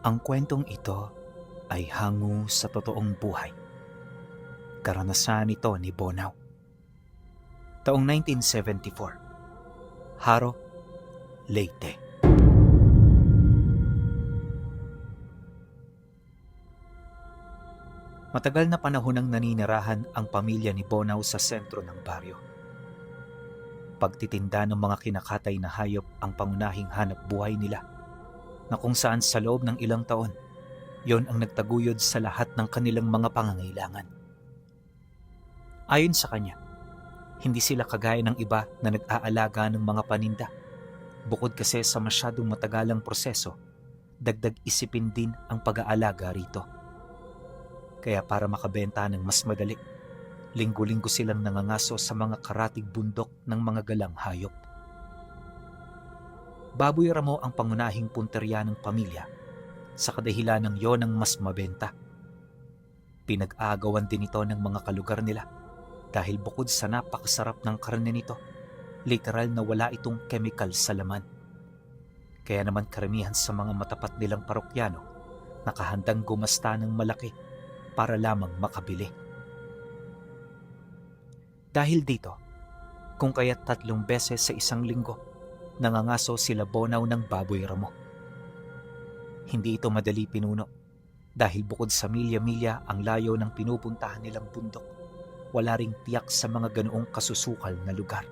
Ang kwentong ito ay hango sa totoong buhay. Karanasan ito ni Bonaw. Taong 1974. Haro, Leyte. Matagal na panahon nang naninirahan ang pamilya ni Bonaw sa sentro ng baryo. Pagtitinda ng mga kinakatay na hayop ang pangunahing hanap buhay nila, na kung saan sa loob ng ilang taon, yon ang nagtaguyod sa lahat ng kanilang mga pangangailangan. Ayon sa kanya, hindi sila kagaya ng iba na nag-aalaga ng mga paninda. Bukod kasi sa masyadong matagalang proseso, dagdag isipin din ang pag-aalaga rito. Kaya para makabenta ng mas madali, linggo-linggo silang nangangaso sa mga karatig bundok ng mga galang hayop. Baboy ramo ang pangunahing punterya ng pamilya, sa kadahilan ng yon ang mas mabenta. Pinag-aagawan din ito ng mga kalugar nila dahil bukod sa napakasarap ng karne nito, literal na wala itong chemical sa laman. Kaya naman karamihan sa mga matapat nilang parokyano nakahandang gumasta ng malaki para lamang makabili. Dahil dito, kung kaya't 3 beses sa isang linggo, nangangaso sila Bonaw ng baboy ramo. Hindi ito madali pinuno dahil bukod sa milya-milya ang layo ng pinupuntahan nilang bundok, wala ring tiyak sa mga ganoong kasusukal na lugar.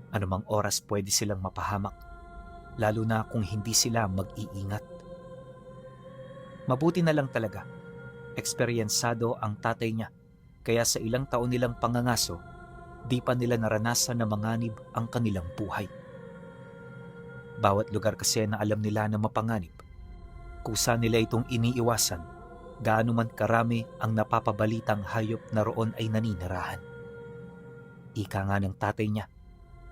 Anumang oras pwede silang mapahamak, lalo na kung hindi sila mag-iingat. Mabuti na lang talaga, eksperyensado ang tatay niya, kaya sa ilang taon nilang pangangaso, di pa nila naranasan na manganib ang kanilang buhay. Bawat lugar kasi na alam nila na mapanganib, kusa nila itong iniiwasan, gaano man karami ang napapabalitang hayop na roon ay naninirahan. Ika nga ng tatay niya,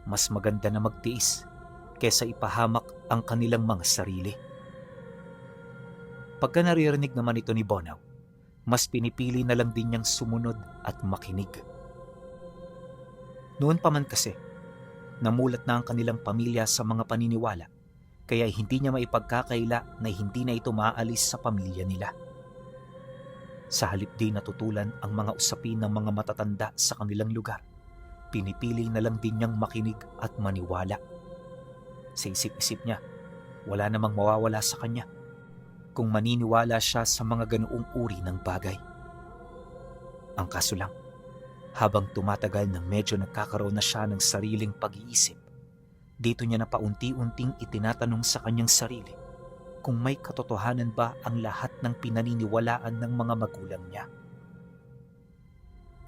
mas maganda na magtiis kesa ipahamak ang kanilang mga sarili. Pagka naririnig naman ito ni Bonaw, mas pinipili na lang din niyang sumunod at makinig. Noon pa man kasi, namulat na ang kanilang pamilya sa mga paniniwala, kaya hindi niya maipagkakaila na hindi na ito maaalis sa pamilya nila. Sa halip di natutulan ang mga usapin ng mga matatanda sa kanilang lugar, pinipili na lang din niyang makinig at maniwala. Sa isip-isip niya, wala namang mawawala sa kanya kung maniniwala siya sa mga ganoong uri ng bagay. Ang kaso lang, habang tumatagal nang medyo nagkakaroon na siya ng sariling pag-iisip, dito niya na paunti-unting itinatanong sa kanyang sarili kung may katotohanan ba ang lahat ng pinaniniwalaan ng mga magulang niya.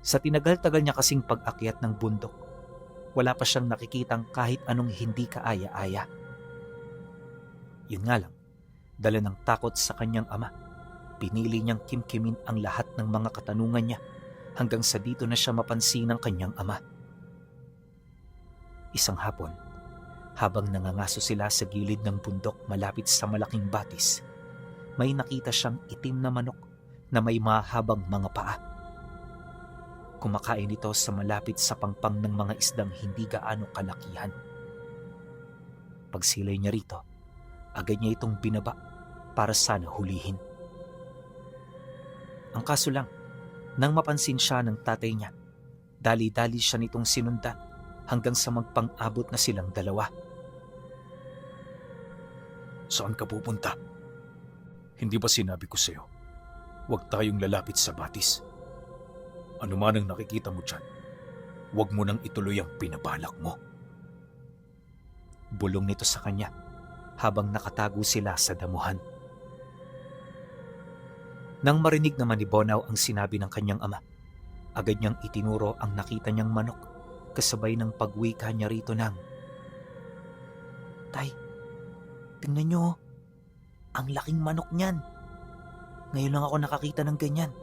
Sa tinagal-tagal niya kasing pag-akyat ng bundok, wala pa siyang nakikitang kahit anong hindi kaaya-aya. Yun nga lang, dala ng takot sa kanyang ama, pinili niyang kimkimin ang lahat ng mga katanungan niya hanggang sa dito na siya mapansin ng kanyang ama. Isang hapon, habang nangangaso sila sa gilid ng bundok malapit sa malaking batis, may nakita siyang itim na manok na may mahabang mga paa. Kumakain ito sa malapit sa pangpang ng mga isdang hindi gaano kalakihan. Pagsilay niya rito, agad niya itong binaba para sana hulihin. Ang kaso lang, nang mapansin siya ng tatay niya, dali-dali siya nitong sinundan hanggang sa magpang-abot na silang dalawa. Saan ka pupunta? Hindi ba sinabi ko sa'yo, huwag tayong lalapit sa batis? Ano man ang nakikita mo dyan, huwag mo nang ituloy ang pinabalak mo. Bulong nito sa kanya habang nakatago sila sa damuhan. Nang marinig naman ni Bonaw ang sinabi ng kanyang ama, agad niyang itinuro ang nakita niyang manok kasabay ng pagwika niya rito ng, "Tay, tingnan niyo, ang laking manok niyan. Ngayon lang ako nakakita ng ganyan.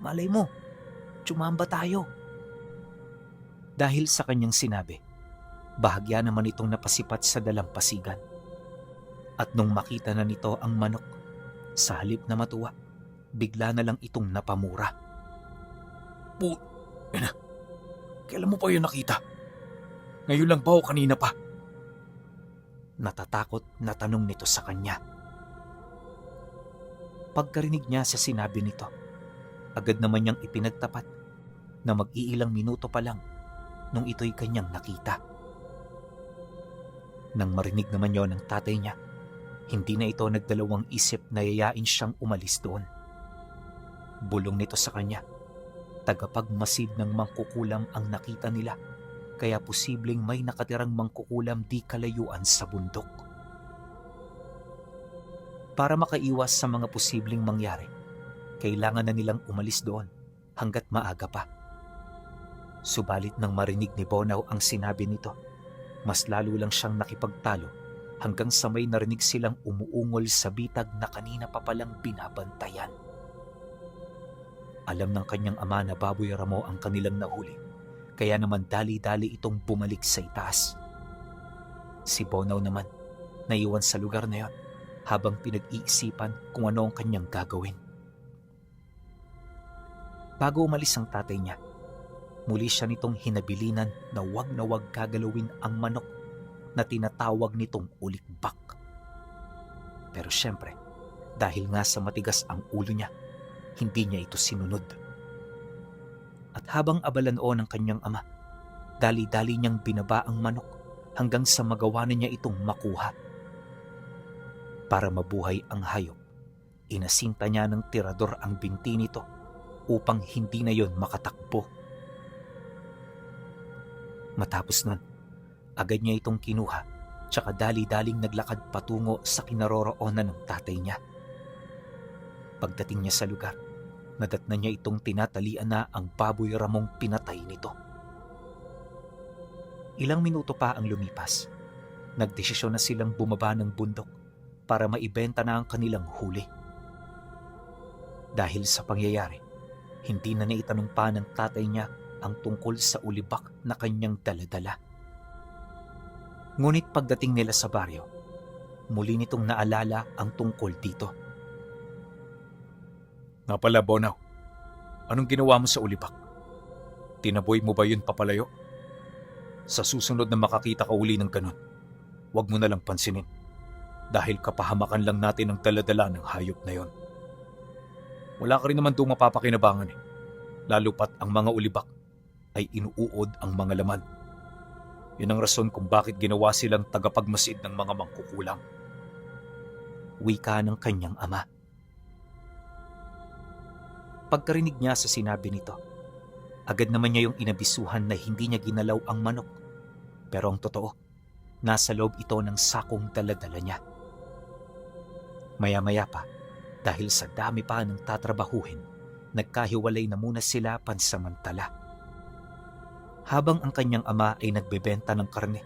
Malay mo, tsumamba tayo." Dahil sa kanyang sinabi, bahagya naman itong napasipat sa dalampasigan. At nung makita na nito ang manok, sa halip na matuwa, bigla na lang itong napamura. Kailan mo pa yun nakita? Ngayon lang ba o kanina pa? Natatakot na tanong nito sa kanya. Pagkarinig niya sa sinabi nito, agad naman niyang ipinagtapat na mag-iilang minuto pa lang nung ito'y kanyang nakita. Nang marinig naman yon ng tatay niya, hindi na ito nagdalawang isip na yayain siyang umalis doon. Bulong nito sa kanya, tagapagmasid ng mangkukulam ang nakita nila, kaya posibleng may nakatirang mangkukulam di kalayuan sa bundok. Para makaiwas sa mga posibleng mangyari, kailangan na nilang umalis doon hanggat maaga pa. Subalit nang marinig ni Bonaw ang sinabi nito, mas lalo lang siyang nakipagtalo hanggang sa may narinig silang umuungol sa bitag na kanina pa palang binabantayan. Alam ng kanyang ama na Baboy Ramo ang kanilang nahuli, kaya naman dali-dali itong bumalik sa itaas. Si Bonaw naman, naiwan sa lugar na yon habang pinag-iisipan kung ano ang kanyang gagawin. Bago umalis ang tatay niya, muli siya nitong hinabilinan na wag gagalawin ang manok na tinatawag nitong ulikbak. Pero syempre, dahil nga sa matigas ang ulo niya, hindi niya ito sinunod. At habang abalanoo ng kanyang ama, dali-dali niyang binaba ang manok hanggang sa magawa na niya itong makuha. Para mabuhay ang hayop, inasinta niya ng tirador ang binti nito upang hindi na yon makatakbo. Matapos nun, agad niya itong kinuha tsaka dali-daling naglakad patungo sa kinaroroonan ng tatay niya. Pagdating niya sa lugar, nadatnan niya itong tinatalian na ang Baboy Ramong pinatay nito. Ilang minuto pa ang lumipas, nagdesisyon na silang bumaba ng bundok para maibenta na ang kanilang huli. Dahil sa pangyayari, hindi na naitanong pa ng tatay niya ang tungkol sa ulibak na kanyang daladala. Ngunit pagdating nila sa baryo, muli nitong naalala ang tungkol dito. Nga pala, Bonaw, anong ginawa mo sa ulibak? Tinaboy mo ba yun papalayo? Sa susunod na makakita ka uli ng ganun, huwag mo na lang pansinin. Dahil kapahamakan lang natin ang daladala ng hayop na yon. Wala ka rin naman doon mapapakinabangan eh. Lalo pat ang mga ulibak ay inuuod ang mga laman. Yun ang rason kung bakit ginawa silang tagapagmasid ng mga mangkukulam. Wika ng kanyang ama. Pagkarinig niya sa sinabi nito, agad naman niya yung inabisuhan na hindi niya ginalaw ang manok. Pero ang totoo, nasa loob ito ng sakong daladala niya. Maya-maya pa, dahil sa dami pa ng tatrabahuhin, nagkahiwalay na muna sila pansamantala. Habang ang kanyang ama ay nagbebenta ng karne,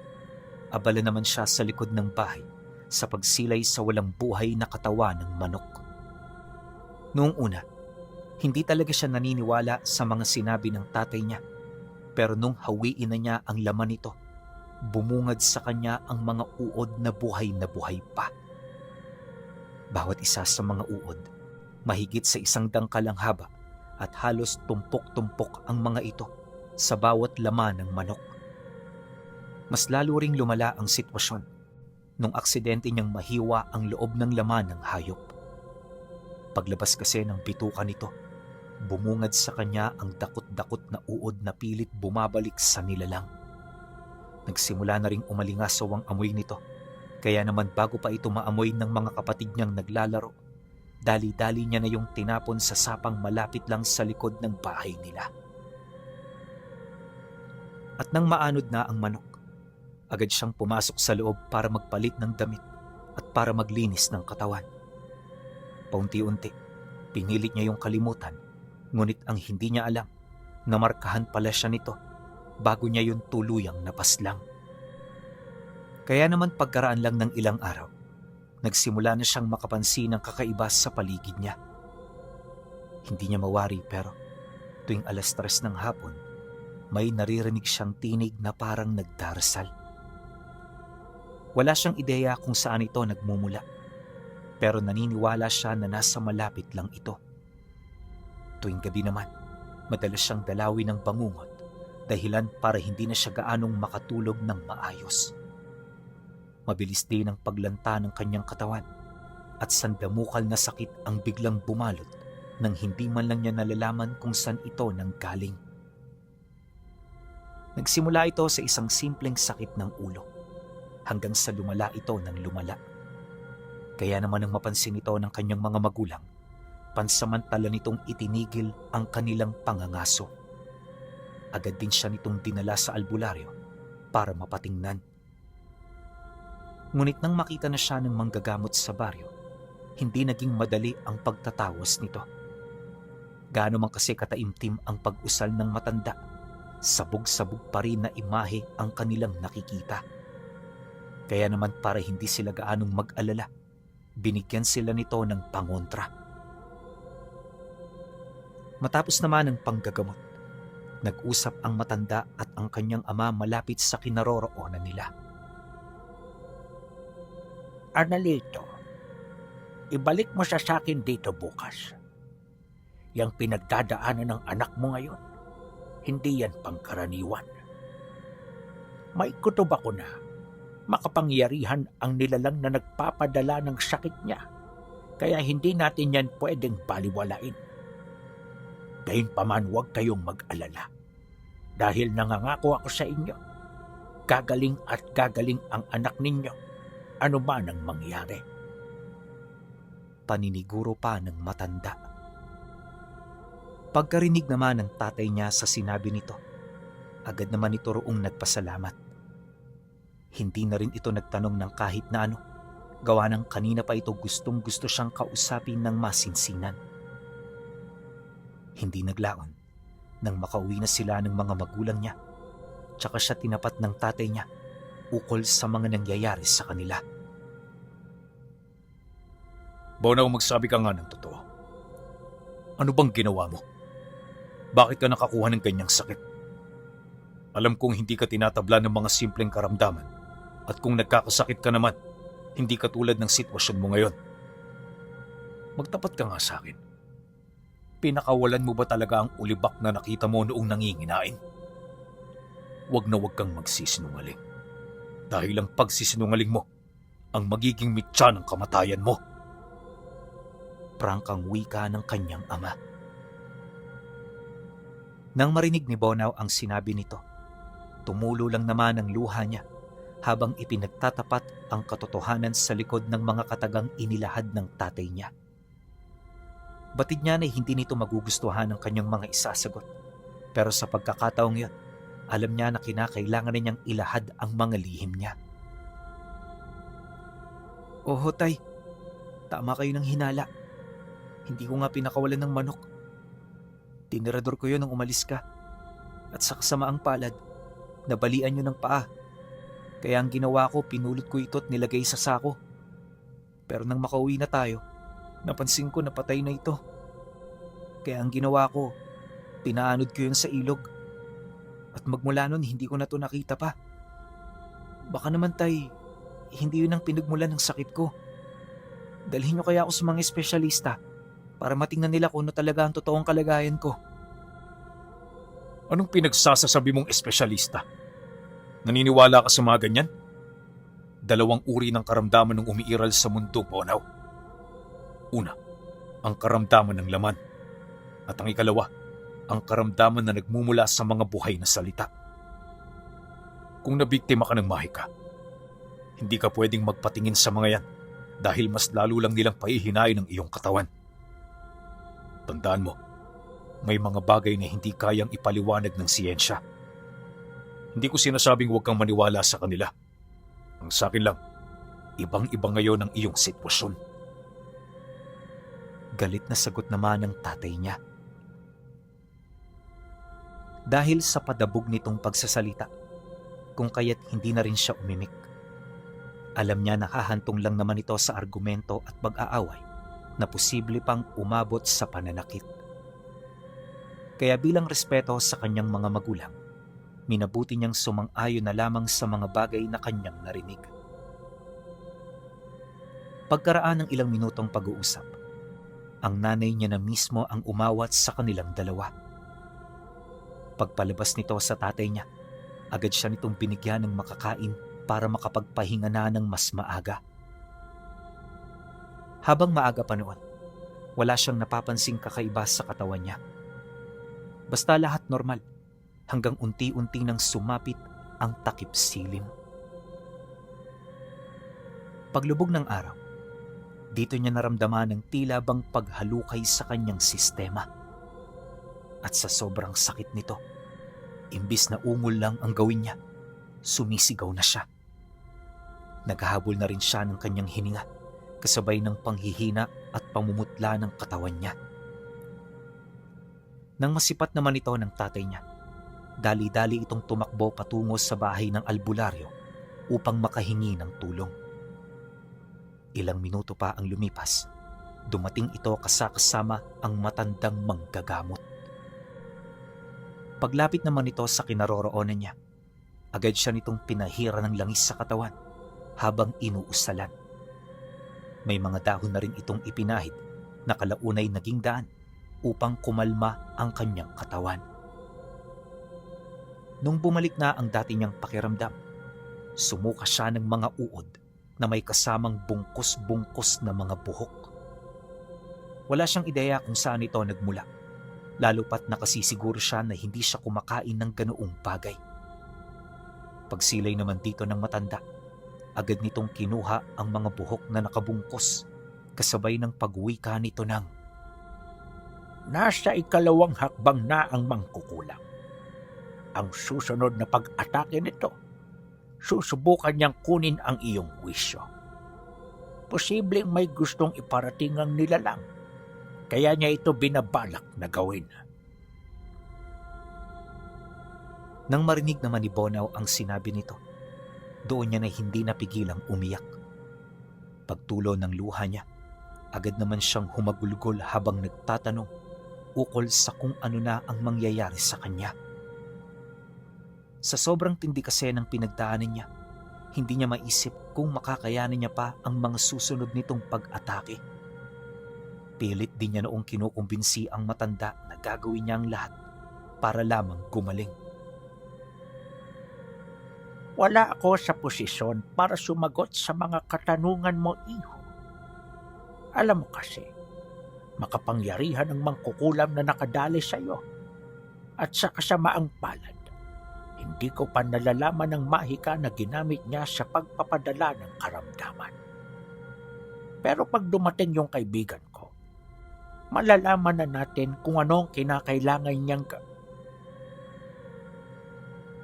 abala naman siya sa likod ng bahay sa pagsilay sa walang buhay na katawan ng manok. Noong una, hindi talaga siya naniniwala sa mga sinabi ng tatay niya, pero nung hawiin na niya ang laman nito, bumungad sa kanya ang mga uod na buhay pa. Bawat isa sa mga uod, mahigit sa 1 dangkal ang haba at halos tumpok-tumpok ang mga ito sa bawat laman ng manok. Mas lalo ring lumala ang sitwasyon nung aksidente niyang mahiwa ang loob ng laman ng hayop. Paglabas kasi ng bituka nito, bumungad sa kanya ang dakot-dakot na uod na pilit bumabalik sa nilalang. Nagsimula na ring umalingasaw ang amoy nito, kaya naman bago pa ito maamoy ng mga kapatid niyang naglalaro, dali-dali niya na yung tinapon sa sapang malapit lang sa likod ng bahay nila. At nang maanod na ang manok, agad siyang pumasok sa loob para magpalit ng damit at para maglinis ng katawan. Paunti-unti, pinilit niya yung kalimutan, ngunit ang hindi niya alam, namarkahan pala siya nito bago niya yung tuluyang napaslang. Kaya naman pagkaraan lang ng ilang araw, nagsimula na siyang makapansin ng kakaiba sa paligid niya. Hindi niya mawari pero tuwing 3:00 ng hapon, may naririnig siyang tinig na parang nagdarasal. Wala siyang ideya kung saan ito nagmumula, pero naniniwala siya na nasa malapit lang ito. Tuwing gabi naman, madalas siyang dalawin ng bangungot, dahilan para hindi na siya gaanong makatulog ng maayos. Mabilis din ang paglanta ng kanyang katawan, at sandamukal na sakit ang biglang bumalot nang hindi man lang niya nalalaman kung saan ito nanggaling. Nagsimula ito sa isang simpleng sakit ng ulo hanggang sa lumala ito ng lumala. Kaya naman nang mapansin ito ng kanyang mga magulang, pansamantala nitong itinigil ang kanilang pangangaso. Agad din siya nitong dinala sa albularyo para mapatingnan. Ngunit nang makita na siya ng manggagamot sa baryo, hindi naging madali ang pagtatawas nito. Gaano man kasi kataimtim ang pag-usal ng matanda, sabog-sabog pa rin na imahe ang kanilang nakikita. Kaya naman para hindi sila gaanong mag-alala, binigyan sila nito ng pangontra. Matapos naman ang panggagamot, nag-usap ang matanda at ang kanyang ama malapit sa kinaroroonan nila. Arnalito, ibalik mo siya sa akin dito bukas. Yang pinagdadaanan ng anak mo ngayon, hindi yan pangkaraniwan. May kutob ako na makapangyarihan ang nilalang na nagpapadala ng sakit niya, kaya hindi natin yan pwedeng baliwalain. Gayunpaman huwag kayong mag-alala, dahil nangangako ako sa inyo, gagaling at gagaling ang anak ninyo, ano man ang mangyari. Paniniguro pa ng matanda. Pagkarinig naman ng tatay niya sa sinabi nito, agad naman ito roong nagpasalamat. Hindi na rin ito nagtanong ng kahit na ano, gawa ng kanina pa ito gustong-gusto siyang kausapin ng masinsinan. Hindi naglaon nang makauwi na sila ng mga magulang niya, tsaka siya tinapat ng tatay niya ukol sa mga nangyayari sa kanila. Bonaw, magsabi ka nga ng totoo. Ano bang ginawa mo? Bakit ka nakakuha ng ganyang sakit? Alam kong hindi ka tinatabla ng mga simpleng karamdaman at kung nagkakasakit ka naman, hindi katulad ng sitwasyon mo ngayon. Magtapat ka nga sa akin. Pinakawalan mo ba talaga ang ulibak na nakita mo noong nanginginain? Huwag na huwag kang magsisinungaling. Dahil ang pagsisinungaling mo ang magiging mitya ng kamatayan mo. Prangkang wika ng kanyang ama. Nang marinig ni Bonaw ang sinabi nito, tumulo lang naman ang luha niya habang ipinagtatapat ang katotohanan sa likod ng mga katagang inilahad ng tatay niya. Batid niya na hindi nito magugustuhan ang kanyang mga isasagot, pero sa pagkakataong yun, alam niya na kinakailangan na niyang ilahad ang mga lihim niya. Oho tay, tama kayo ng hinala. Hindi ko nga pinakawalan ng manok. Tinirador ko yun nung umalis ka. At sa kasamaang palad, nabalian nyo ng paa. Kaya ang ginawa ko, pinulot ko ito at nilagay sa sako. Pero nang makauwi na tayo, napansin ko na patay na ito. Kaya ang ginawa ko, pinaanod ko yun sa ilog. At magmula nun, hindi ko na to nakita pa. Baka naman tay, hindi yun ang pinagmulan ng sakit ko. Dalhin nyo kaya ako sa mga espesyalista para matingnan nila kung ano talaga ang totoong kalagayan ko. Anong pinagsasasabi mong espesyalista? Naniniwala ka sa mga ganyan? Dalawang uri ng karamdaman ng umiiral sa mundo, Bonaw. Una, ang karamdaman ng laman. At ang ikalawa, ang karamdaman na nagmumula sa mga buhay na salita. Kung nabiktima ka ng mahika, hindi ka pwedeng magpatingin sa mga yan dahil mas lalo lang nilang paihinain ang iyong katawan. Tandaan mo, may mga bagay na hindi kayang ipaliwanag ng siyensya. Hindi ko sinasabing huwag kang maniwala sa kanila. Ang sa akin lang, ibang-iba ngayon ang iyong sitwasyon. Galit na sagot naman ng tatay niya. Dahil sa padabog nitong pagsasalita, kung kaya't hindi na rin siya umimik. Alam niya na hahantong lang naman ito sa argumento at pag-aaway na posible pang umabot sa pananakit. Kaya bilang respeto sa kanyang mga magulang, minabuti niyang sumang-ayon na lamang sa mga bagay na kanyang narinig. Pagkaraan ng ilang minutong pag-uusap, ang nanay niya na mismo ang umawat sa kanilang dalawa. Pagpalabas nito sa tatay niya, agad siya nitong binigyan ng makakain para makapagpahinga na ng mas maaga. Habang maaga pa noon, wala siyang napapansing kakaiba sa katawan niya. Basta lahat normal, hanggang unti-unti nang sumapit ang takip silim. Paglubog ng araw, dito niya naramdaman ng tila bang paghalukay sa kanyang sistema. At sa sobrang sakit nito, imbis na ungol lang ang gawin niya, sumisigaw na siya. Naghahabol na rin siya ng kanyang hininga, kasabay ng panghihina at pamumutla ng katawan niya. Nang masipat naman ito ng tatay niya, dali-dali itong tumakbo patungo sa bahay ng albularyo upang makahingi ng tulong. Ilang minuto pa ang lumipas, dumating ito kasama ang matandang manggagamot. Paglapit naman ito sa kinaroroonan niya, agad siya nitong pinahira ng langis sa katawan habang inuusalan. May mga dahon na rin itong ipinahid na kalaunay naging daan upang kumalma ang kanyang katawan. Nung bumalik na ang dati niyang pakiramdam, sumuka siya ng mga uod na may kasamang bungkus-bungkus na mga buhok. Wala siyang ideya kung saan ito nagmula, lalo pat nakasisiguro siya na hindi siya kumakain ng ganoong bagay. Pagsilay naman dito ng matanda, agad nitong kinuha ang mga buhok na nakabungkos, kasabay ng pagwika nito ng, Nasa ikalawang hakbang na ang mangkukulam. Ang susunod na pag-atake nito, susubukan niyang kunin ang iyong wisyo. Posibleng may gustong iparating ang nilalang, kaya niya ito binabalak na gawin. Nang marinig naman ni Bonaw ang sinabi nito, doon niya na hindi napigilang umiyak. Pagtulo ng luha niya, agad naman siyang humagulgol habang nagtatanong ukol sa kung ano na ang mangyayari sa kanya. Sa sobrang tindi kasi ng pinagdaanan niya, hindi niya maisip kung makakayanin niya pa ang mga susunod nitong pag-atake. Pilit din niya noong kinukumbinsi ang matanda na gagawin niya ang lahat para lamang gumaling. Wala ako sa posisyon para sumagot sa mga katanungan mo, iho. Alam mo kasi, makapangyarihan ang mangkukulam na nakadali sa iyo. At sa kasamaang palad, hindi ko pa nalalaman ng mahika na ginamit niya sa pagpapadala ng karamdaman. Pero pag dumating yung kaibigan ko, malalaman na natin kung anong kinakailangan niyang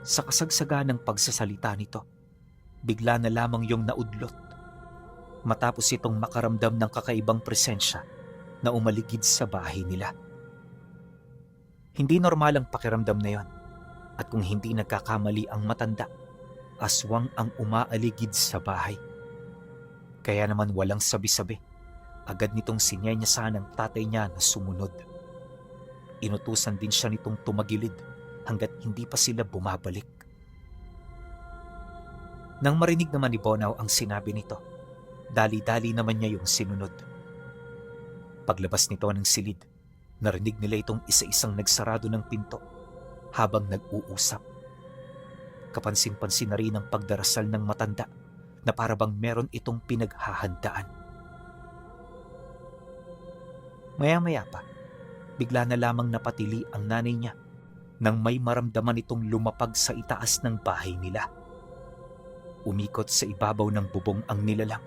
Sa kasagsaga ng pagsasalita nito, bigla na lamang yung naudlot. Matapos itong makaramdam ng kakaibang presensya na umaligid sa bahay nila. Hindi normal ang pakiramdam na yon, at kung hindi nagkakamali ang matanda, aswang ang umaaligid sa bahay. Kaya naman walang sabi-sabi, agad nitong sinyenyasan ng tatay niya na sumunod. Inutusan din siya nitong tumagilid hanggat hindi pa sila bumabalik. Nang marinig naman ni Bonaw ang sinabi nito, dali-dali naman niya yung sinunod. Paglabas nito ng silid, narinig nila itong isa-isang nagsarado ng pinto habang nag-uusap. Kapansin-pansin na rin ang pagdarasal ng matanda na parabang meron itong pinaghahandaan. Maya-maya pa, bigla na lamang napatili ang nanay niya nang may maramdaman itong lumapag sa itaas ng bahay nila. Umikot sa ibabaw ng bubong ang nilalang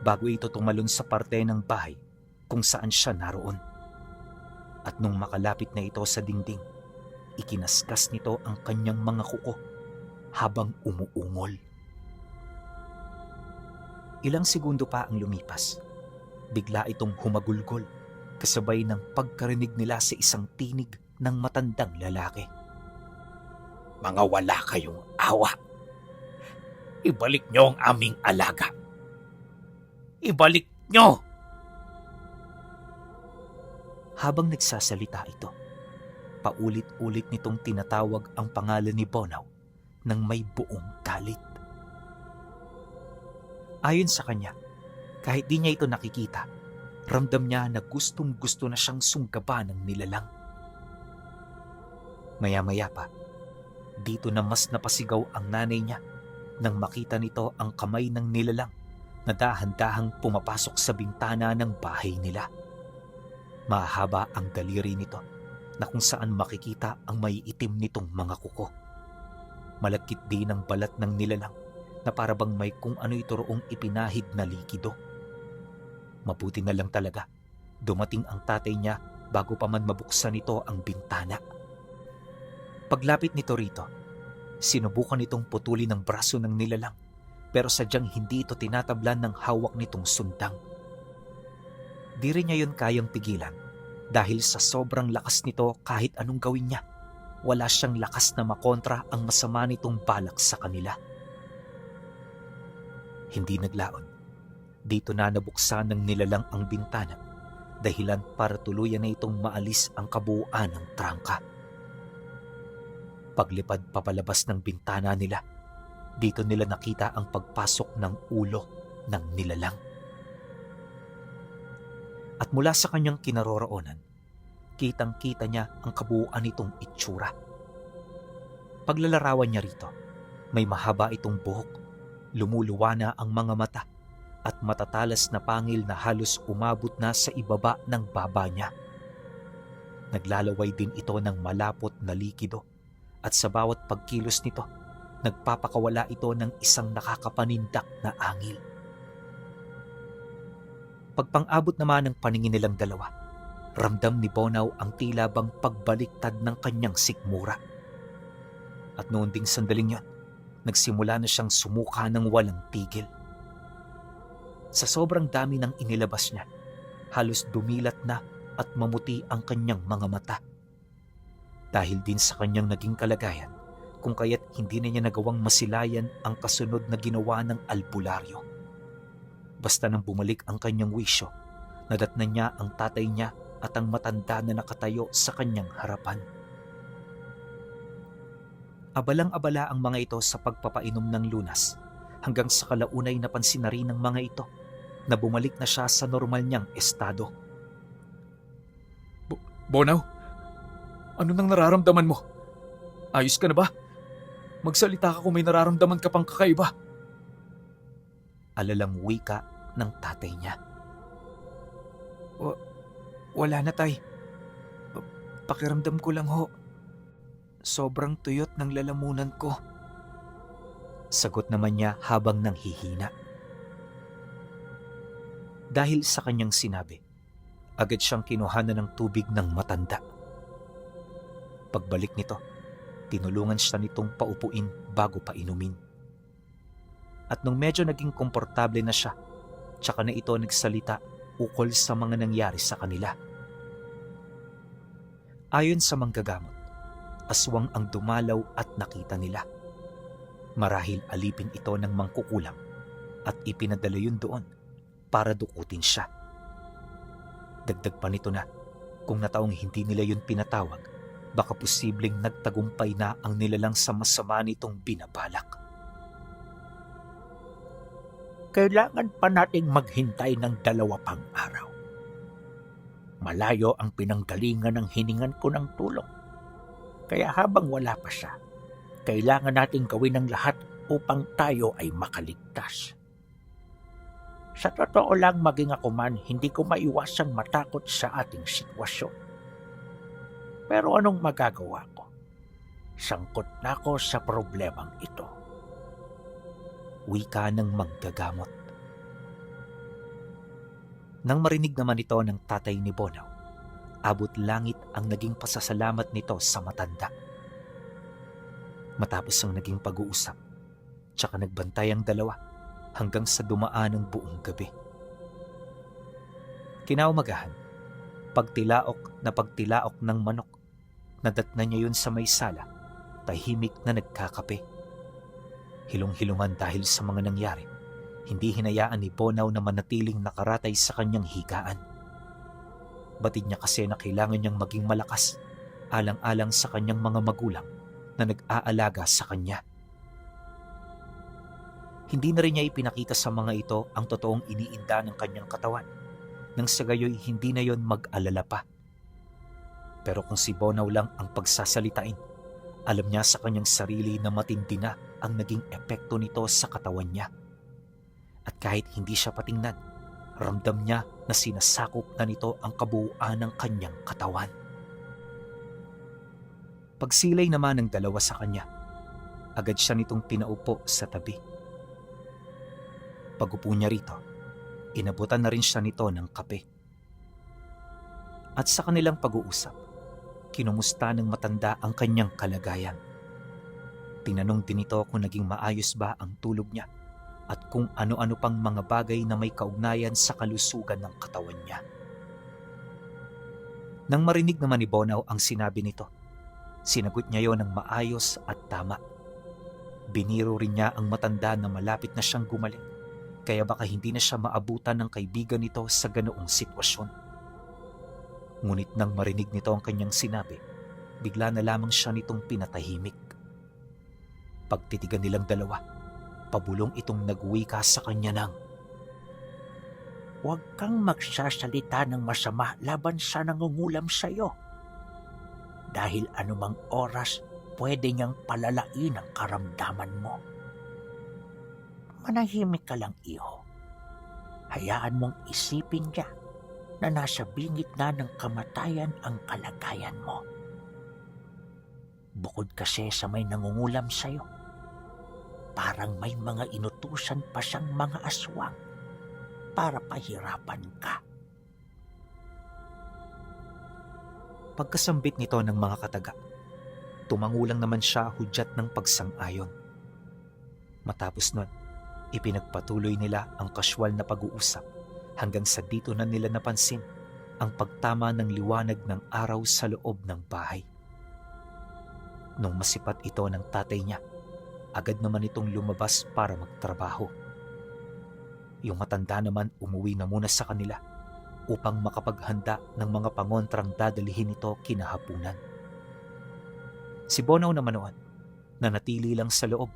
bago ito tumalon sa parte ng bahay kung saan siya naroon. At nung makalapit na ito sa dingding, ikinaskas nito ang kanyang mga kuko habang umuungol. Ilang segundo pa ang lumipas, bigla itong humagulgol kasabay ng pagkarinig nila sa isang tinig ng matandang lalaki. Mga wala kayong awa. Ibalik niyo ang aming alaga. Ibalik niyo! Habang nagsasalita ito, paulit-ulit nitong tinatawag ang pangalan ni Bonaw ng may buong galit. Ayon sa kanya, kahit di niya ito nakikita, ramdam niya na gustong-gusto na siyang sunggaban ng nilalang. Maya-maya pa, dito na mas napasigaw ang nanay niya nang makita nito ang kamay ng nilalang na dahan-dahang pumapasok sa bintana ng bahay nila. Mahaba ang daliri nito na kung saan makikita ang maiitim nitong mga kuko. Malagkit din ang balat ng nilalang na parabang may kung ano ito roong ipinahid na likido. Mabuti na lang talaga dumating ang tatay niya bago pa man mabuksan nito ang bintana. Paglapit nito rito, sinubukan nitong putulin ang braso ng nilalang pero sadyang hindi ito tinatablan ng hawak nitong sundang. Di rin niya yun kayang pigilan dahil sa sobrang lakas nito kahit anong gawin niya, wala siyang lakas na makontra ang masama nitong balak sa kanila. Hindi naglaon. Dito na nabuksan ng nilalang ang bintana, dahilan para tuluyan na itong maalis ang kabuuan ng trangka. Paglipad papalabas ng bintana nila, dito nila nakita ang pagpasok ng ulo ng nilalang. At mula sa kanyang kinaroroonan, kitang-kita niya ang kabuuan nitong itsura. Paglalarawan niya rito, may mahaba itong buhok, lumuluwa na ang mga mata, at matatalas na pangil na halos umabot na sa ibaba ng baba niya. Naglalaway din ito ng malapot na likido at sa bawat pagkilos nito, nagpapakawala ito ng isang nakakapanindak na angil. Pagpang-abot naman ng paningin nilang dalawa, ramdam ni Bonaw ang tila bang pagbaliktad ng kanyang sikmura. At noon ding sandaling yon, nagsimula na siyang sumuka ng walang tigil. Sa sobrang dami ng inilabas niya, halos dumilat na at mamuti ang kanyang mga mata. Dahil din sa kanyang naging kalagayan, kung kaya't hindi na niya nagawang masilayan ang kasunod na ginawa ng albularyo. Basta nang bumalik ang kanyang wisyo, nadatnan niya ang tatay niya at ang matanda na nakatayo sa kanyang harapan. Abalang-abala ang mga ito sa pagpapainom ng lunas, hanggang sa kalaunay napansin na rin ng mga ito na bumalik na siya sa normal niyang estado. Bonaw, ano nang nararamdaman mo? Ayos ka na ba? Magsalita ka kung may nararamdaman ka pang kakaiba. Alalang wika ng tatay niya. Wala na, tay. Pakiramdam ko lang ho. Sobrang tuyot ng lalamunan ko. Sagot naman niya habang nanghihina. Dahil sa kanyang sinabi, agad siyang kinuhanan ng tubig ng matanda. Pagbalik nito, tinulungan siya nitong paupuin bago pa inumin. At nung medyo naging komportable na siya, tsaka na ito nagsalita ukol sa mga nangyari sa kanila. Ayon sa manggagamot, aswang ang dumalaw at nakita nila. Marahil alipin ito ng mangkukulam at ipinadala yun doon para dukutin siya. Dagdag pa nito na kung nataong hindi nila yun pinatawag, baka posibleng nagtagumpay na ang nilalang sa masama nitong binabalak. Kailangan pa nating maghintay ng 2 pang araw. Malayo ang pinanggalingan ng hiningan ko ng tulong. Kaya habang wala pa siya, kailangan nating gawin ang lahat upang tayo ay makaligtas. Sa totoo lang, maging ako man, hindi ko maiwasang matakot sa ating sitwasyon. Pero anong magagawa ko? Sangkot na ako sa problemang ito. Wika ng manggagamot. Nang marinig naman ito ng tatay ni Bonaw, abot langit ang naging pasasalamat nito sa matanda. Matapos ang naging pag-uusap, tsaka nagbantay ang dalawa hanggang sa dumaan ang buong gabi. Kinaumagahan, pagtilaok ng manok, nadatnan niya yun sa may sala, tahimik na nagkakape. Hilong-hilungan dahil sa mga nangyari, hindi hinayaan ni Bonaw na manatiling nakaratay sa kanyang higaan. Batid niya kasi na kailangan niyang maging malakas, alang-alang sa kanyang mga magulang na nag-aalaga sa kanya. Hindi na rin niya ipinakita sa mga ito ang totoong iniinda ng kanyang katawan, nang sa gayoy hindi na yon mag-alala pa. Pero kung si Bonaw lang ang pagsasalitain, alam niya sa kanyang sarili na matindi na ang naging epekto nito sa katawan niya. At kahit hindi siya patingnan, ramdam niya na sinasakop na nito ang kabuuan ng kanyang katawan. Pagsilay naman ng dalawa sa kanya, agad siya nitong pinaupo sa tabi. Pagupo niya rito, inabutan na rin siya nito ng kape. At sa kanilang pag-uusap, kinumusta ng matanda ang kanyang kalagayan. Tinanong din ito kung naging maayos ba ang tulog niya at kung ano-ano pang mga bagay na may kaugnayan sa kalusugan ng katawan niya. Nang marinig naman ni Bonaw ang sinabi nito, sinagot niya yon ng maayos at tama. Biniro rin niya ang matanda na malapit na siyang gumaling, kaya baka hindi na siya maabutan ng kaibigan nito sa ganoong sitwasyon. Ngunit nang marinig nito ang kanyang sinabi, bigla na lamang siya nitong pinatahimik. Pagtitigan nilang dalawa, pabulong itong nagwika sa kanya ng, Huwag kang magsasalita ng masama laban sa nangungulam sa iyo. Dahil anumang oras, pwede niyang palalain ang karamdaman mo. Manahimik ka lang, iho. Hayaan mong isipin niya na nasa bingit na ng kamatayan ang kalagayan mo. Bukod kasi sa may nangungulam sa iyo, parang may mga inutusan pa siyang mga aswang para pahirapan ka. Pagkasambit nito ng mga kataga, tumangulang naman siya hudyat ng pagsang-ayon. Matapos nun, ipinagpatuloy nila ang kasywal na pag-uusap hanggang sa dito na nila napansin ang pagtama ng liwanag ng araw sa loob ng bahay. Nung masipat ito ng tatay niya, agad naman itong lumabas para magtrabaho. Yung matanda naman umuwi na muna sa kanila upang makapaghanda ng mga pangontrang dadalhin ito kinahapunan. Si Bonaw naman noon, nanatili lang sa loob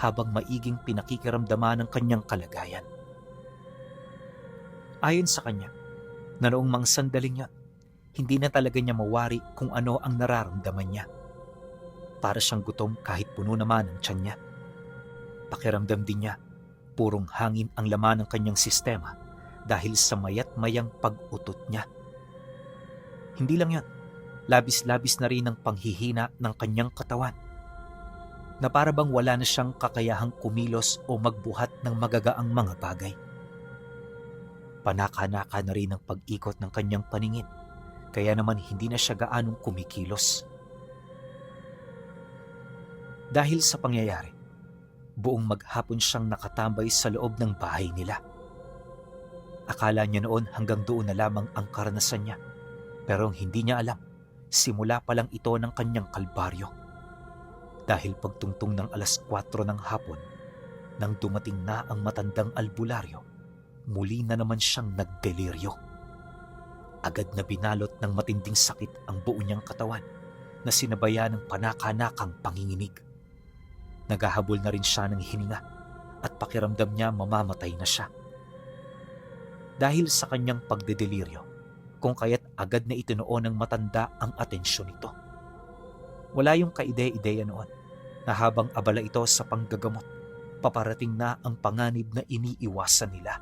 habang maiging pinakikiramdaman ng kanyang kalagayan. Ayon sa kanya, na noong mga sandaling yun, hindi na talaga niya mawari kung ano ang nararamdaman niya. Para siyang gutom kahit puno naman ang tiyan niya. Pakiramdam din niya, purong hangin ang laman ng kanyang sistema dahil sa mayat-mayang pag-utot niya. Hindi lang yan, labis-labis na rin ang panghihina ng kanyang katawan, na para bang wala na siyang kakayahang kumilos o magbuhat ng magagaang mga bagay. Panaka-naka na rin ang pag-ikot ng kanyang paningin, kaya naman hindi na siya gaanong kumikilos. Dahil sa pangyayari, buong maghapon siyang nakatambay sa loob ng bahay nila. Akala niya noon hanggang doon na lamang ang karanasan niya, pero hindi niya alam, simula pa lang ito ng kanyang kalbaryo. Dahil pagtungtong ng 4:00 ng hapon, nang dumating na ang matandang albularyo, muli na naman siyang nagdeliryo. Agad na binalot ng matinding sakit ang buo niyang katawan na sinabayan ng panaka-nakang panginginig. Naghahabol na rin siya ng hininga at pakiramdam niya mamamatay na siya. Dahil sa kanyang pagdedeliryo, kung kaya't agad na itinuon ng matanda ang atensyon nito. Wala yung kaide-ideya noon na habang abala ito sa panggagamot, paparating na ang panganib na iniiwasan nila.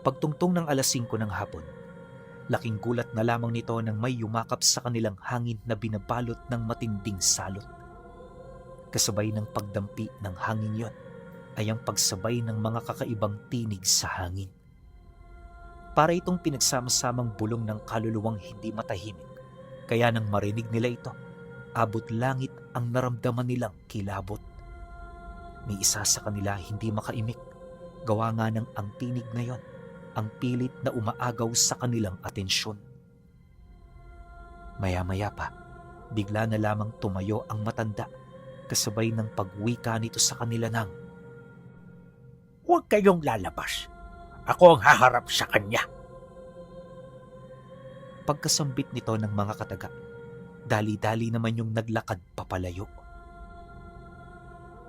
Pagtungtong ng 5:00 ng hapon, laking gulat na lamang nito nang may yumakap sa kanilang hangin na binabalot ng matinding salot. Kasabay ng pagdampi ng hangin yon ay ang pagsabay ng mga kakaibang tinig sa hangin. Para itong pinagsama-samang bulong ng kaluluwang hindi matahimik, kaya nang marinig nila ito, abot langit ang naramdaman nilang kilabot. May isa sa kanila hindi makaimik, gawa nga ng ang tinig na yon ang pilit na umaagaw sa kanilang atensyon. Maya-maya pa, bigla na lamang tumayo ang matanda kasabay ng pagwika nito sa kanila ng, Huwag kayong lalabas. Ako ang haharap sa kanya. Pagkasambit nito ng mga kataga, dali-dali naman yung naglakad papalayo.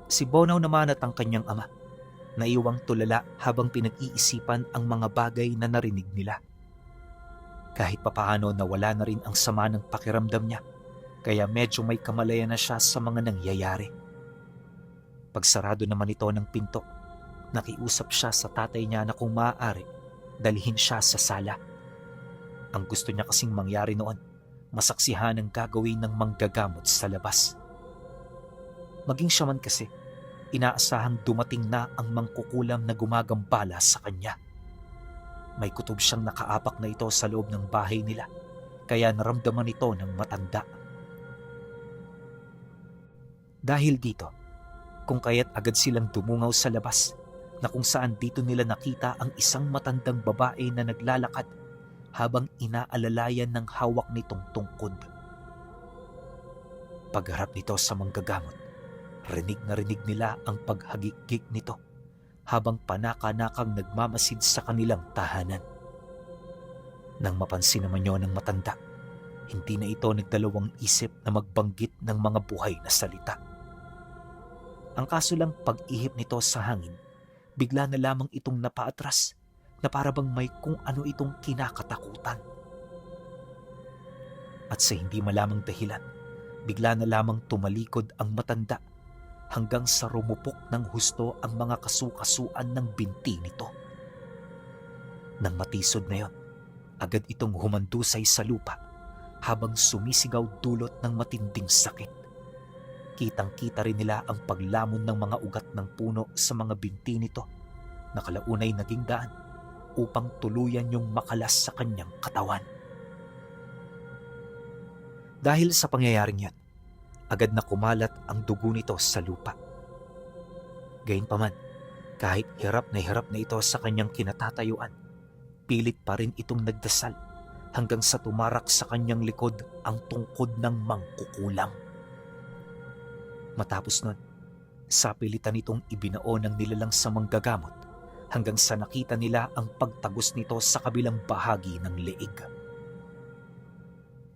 Si Bonaw naman at ang kanyang ama, naiwang tulala habang pinag-iisipan ang mga bagay na narinig nila. Kahit papaano nawala na rin ang sama ng pakiramdam niya, kaya medyo may kamalayan na siya sa mga nangyayari. Pagsarado naman ito ng pinto, nakiusap siya sa tatay niya na kung maaari, dalhin siya sa sala. Ang gusto niya kasing mangyari noon, masaksihan ang gagawin ng manggagamot sa labas. Maging siya man kasi, inaasahang dumating na ang mangkukulam na gumagambala sa kanya. May kutob siyang nakaapak na ito sa loob ng bahay nila, kaya naramdaman ito ng matanda. Dahil dito, kung kaya't agad silang dumungaw sa labas, na kung saan dito nila nakita ang isang matandang babae na naglalakad habang inaalalayan ng hawak nitong tungkod. Pagharap nito sa manggagamot, rinig na rinig nila ang paghagik-gik nito habang panaka-nakang nagmamasid sa kanilang tahanan. Nang mapansin naman yun ng matanda, hindi na ito nagdalawang isip na magbanggit ng mga buhay na salita. Ang kaso lang pag-ihip nito sa hangin, bigla na lamang itong napaatras na para bang may kung ano itong kinakatakutan. At sa hindi malamang dahilan, bigla na lamang tumalikod ang matanda hanggang sa rumupok ng husto ang mga kasukasuan ng binti nito. Nang matisod na yon, agad itong humandusay sa lupa habang sumisigaw dulot ng matinding sakit. Kitang-kita rin nila ang paglamon ng mga ugat ng puno sa mga binti nito na kalaunay naging daan upang tuluyan yung makalas sa kanyang katawan. Dahil sa pangyayaring yan, agad na kumalat ang dugo nito sa lupa. Gayunpaman, kahit hirap na ito sa kanyang kinatatayuan, pilit pa rin itong nagdasal hanggang sa tumarak sa kanyang likod ang tungkod ng mangkukulam. Matapos nun, sapilitan itong ibinao ng nilalang sa manggagamot hanggang sa nakita nila ang pagtagos nito sa kabilang bahagi ng leeg.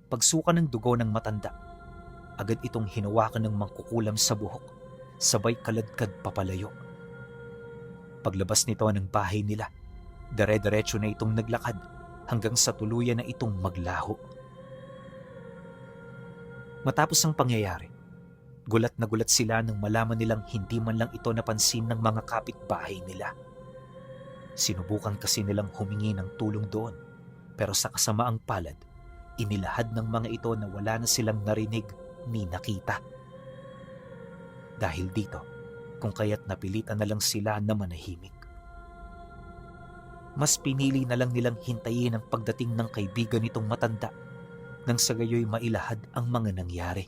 Pagsuka ng dugo ng matanda, agad itong hinawakan ng mangkukulam sa buhok, sabay kaladkad papalayo. Paglabas nito ng bahay nila, dire-diretso na itong naglakad hanggang sa tuluyan na itong maglaho. Matapos ang pangyayari, gulat na gulat sila nang malaman nilang hindi man lang ito napansin ng mga kapitbahay nila. Sinubukan kasi nilang humingi ng tulong doon, pero sa kasamaang palad, inilahad ng mga ito na wala na silang narinig ni nakita. Dahil dito, kung kaya't napilitan na lang sila na manahimik. Mas pinili na lang nilang hintayin ang pagdating ng kaibigan nitong matanda nang sa gayoy mailahad ang mga nangyari.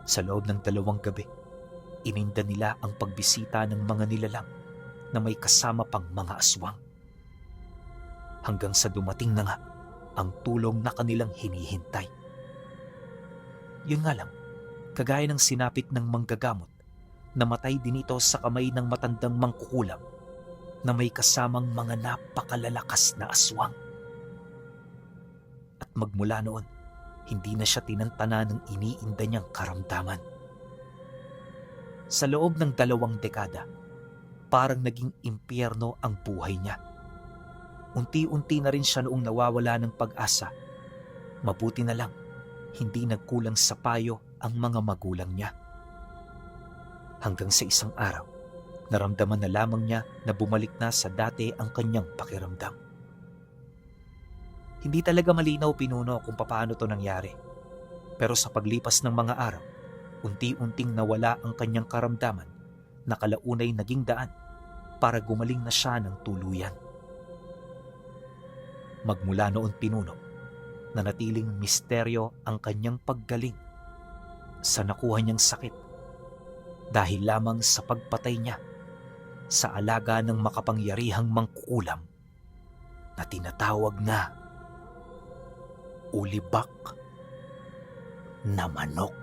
Sa loob ng 2 gabi, ininda nila ang pagbisita ng mga nilalang na may kasama pang mga aswang. Hanggang sa dumating na nga ang tulong na kanilang hinihintay. Yun nga lang, kagaya ng sinapit ng manggagamot, namatay din ito sa kamay ng matandang mangkukulam na may kasamang mga napakalalakas na aswang. At magmula noon, hindi na siya tinantana ng iniinda niyang karamdaman. Sa loob ng 2 dekada, parang naging impyerno ang buhay niya. Unti-unti na rin siya noong nawawala ng pag-asa. Mabuti na lang, hindi nagkulang sa payo ang mga magulang niya. Hanggang sa isang araw, naramdaman na lamang niya na bumalik na sa dati ang kanyang pakiramdam. Hindi talaga malinaw pinuno kung paano to nangyari. Pero sa paglipas ng mga araw, unti-unting nawala ang kanyang karamdaman na kalaunay naging daan para gumaling na siya ng tuluyan. Magmula noon pinuno, nanatiling misteryo ang kanyang paggaling sa nakuha niyang sakit dahil lamang sa pagpatay niya sa alaga ng makapangyarihang mangkukulam na tinatawag na ulibak na manok.